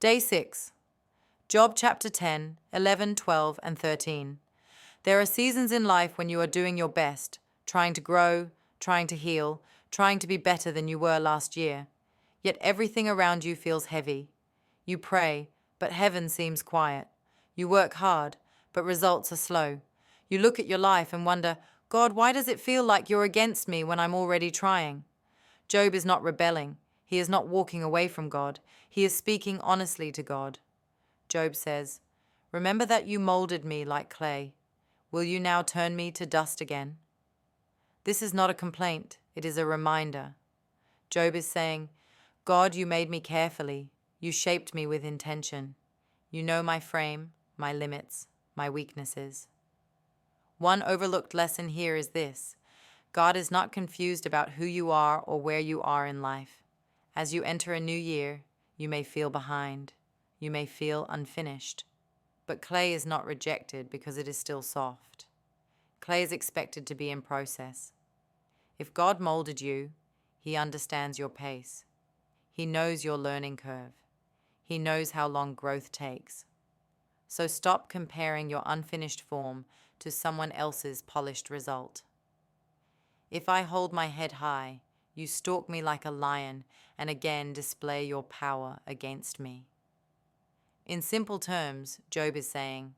Day 6. Job chapter 10, 11, 12, and 13. There are seasons in life when you are doing your best, trying to grow, trying to heal, trying to be better than you were last year. Yet everything around you feels heavy. You pray, but heaven seems quiet. You work hard, but results are slow. You look at your life and wonder, God, why does it feel like you're against me when I'm already trying? Job is not rebelling. He is not walking away from God. He is speaking honestly to God. Job says, "Remember that you molded me like clay. Will you now turn me to dust again?" This is not a complaint. It is a reminder. Job is saying, God, you made me carefully. You shaped me with intention. You know my frame, my limits, my weaknesses. One overlooked lesson here is this: God is not confused about who you are or where you are in life. As you enter a new year, you may feel behind. You may feel unfinished. But clay is not rejected because it is still soft. Clay is expected to be in process. If God molded you, He understands your pace. He knows your learning curve. He knows how long growth takes. So stop comparing your unfinished form to someone else's polished result. If I hold my head high, you stalk me like a lion and again display your power against me. In simple terms, Job is saying,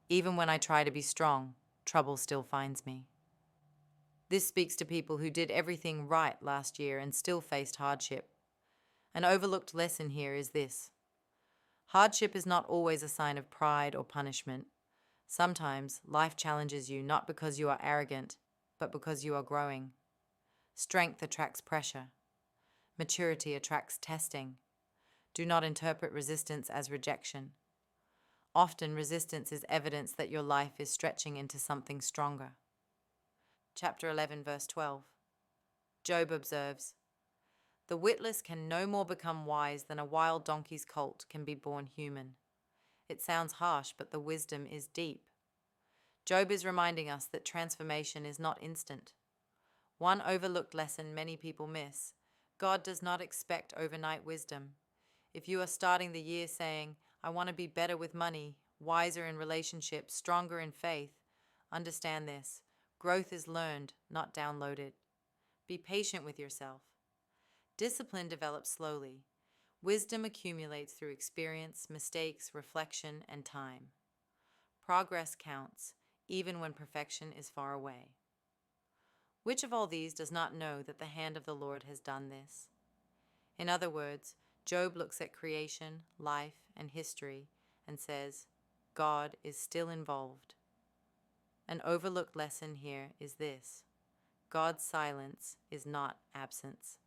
even when I try to be strong, trouble still finds me. This speaks to people who did everything right last year and still faced hardship. An overlooked lesson here is this: hardship is not always a sign of pride or punishment. Sometimes life challenges you not because you are arrogant, but because you are growing. Strength attracts pressure. Maturity attracts testing. Do not interpret resistance as rejection. Often resistance is evidence that your life is stretching into something stronger. Chapter 11, verse 12. Job observes, "The witless can no more become wise than a wild donkey's colt can be born human." It sounds harsh, but the wisdom is deep. Job is reminding us that transformation is not instant. One overlooked lesson many people miss: God does not expect overnight wisdom. If you are starting the year saying, I want to be better with money, wiser in relationships, stronger in faith, understand this: growth is learned, not downloaded. Be patient with yourself. Discipline develops slowly. Wisdom accumulates through experience, mistakes, reflection, and time. Progress counts, even when perfection is far away. Which of all these does not know that the hand of the Lord has done this? In other words, Job looks at creation, life, and history and says, God is still involved. An overlooked lesson here is this: God's silence is not absence.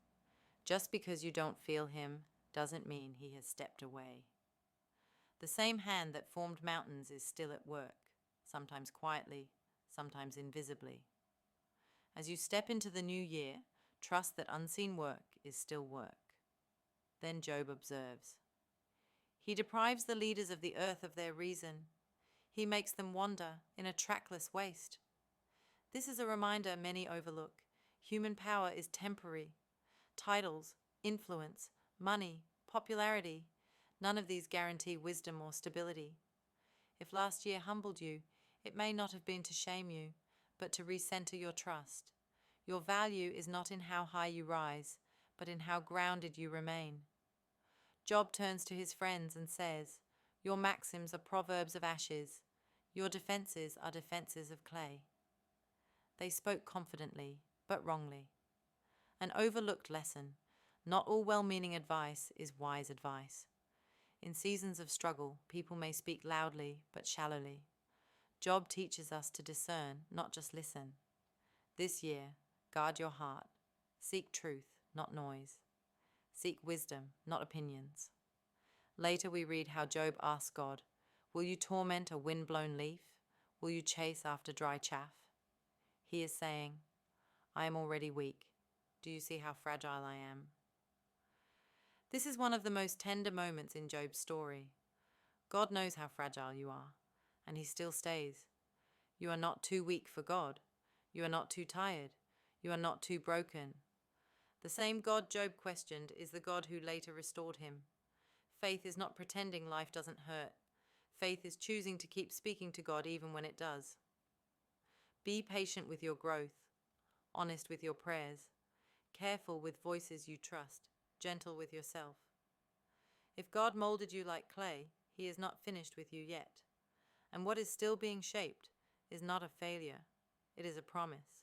Just because you don't feel Him doesn't mean He has stepped away. The same hand that formed mountains is still at work, sometimes quietly, sometimes invisibly. As you step into the new year, trust that unseen work is still work. Then Job observes, He deprives the leaders of the earth of their reason. He makes them wander in a trackless waste. This is a reminder many overlook. Human power is temporary. Titles, influence, money, popularity, none of these guarantee wisdom or stability. If last year humbled you, it may not have been to shame you, but to recenter your trust. Your value is not in how high you rise, but in how grounded you remain. Job turns to his friends and says, Your maxims are proverbs of ashes. Your defenses are defenses of clay. They spoke confidently, but wrongly. An overlooked lesson: not all well-meaning advice is wise advice. In seasons of struggle, people may speak loudly, but shallowly. Job teaches us to discern, not just listen. This year, guard your heart. Seek truth, not noise. Seek wisdom, not opinions. Later we read how Job asks God, Will you torment a wind-blown leaf? Will you chase after dry chaff? He is saying, I am already weak. Do you see how fragile I am? This is one of the most tender moments in Job's story. God knows how fragile you are, and He still stays. You are not too weak for God. You are not too tired. You are not too broken. The same God Job questioned is the God who later restored him. faith is not pretending life doesn't hurt. Faith is choosing to keep speaking to God even when it does. Be patient with your growth, honest with your prayers, careful with voices you trust, gentle with yourself. If God molded you like clay, He is not finished with you yet. And what is still being shaped is not a failure, it is a promise.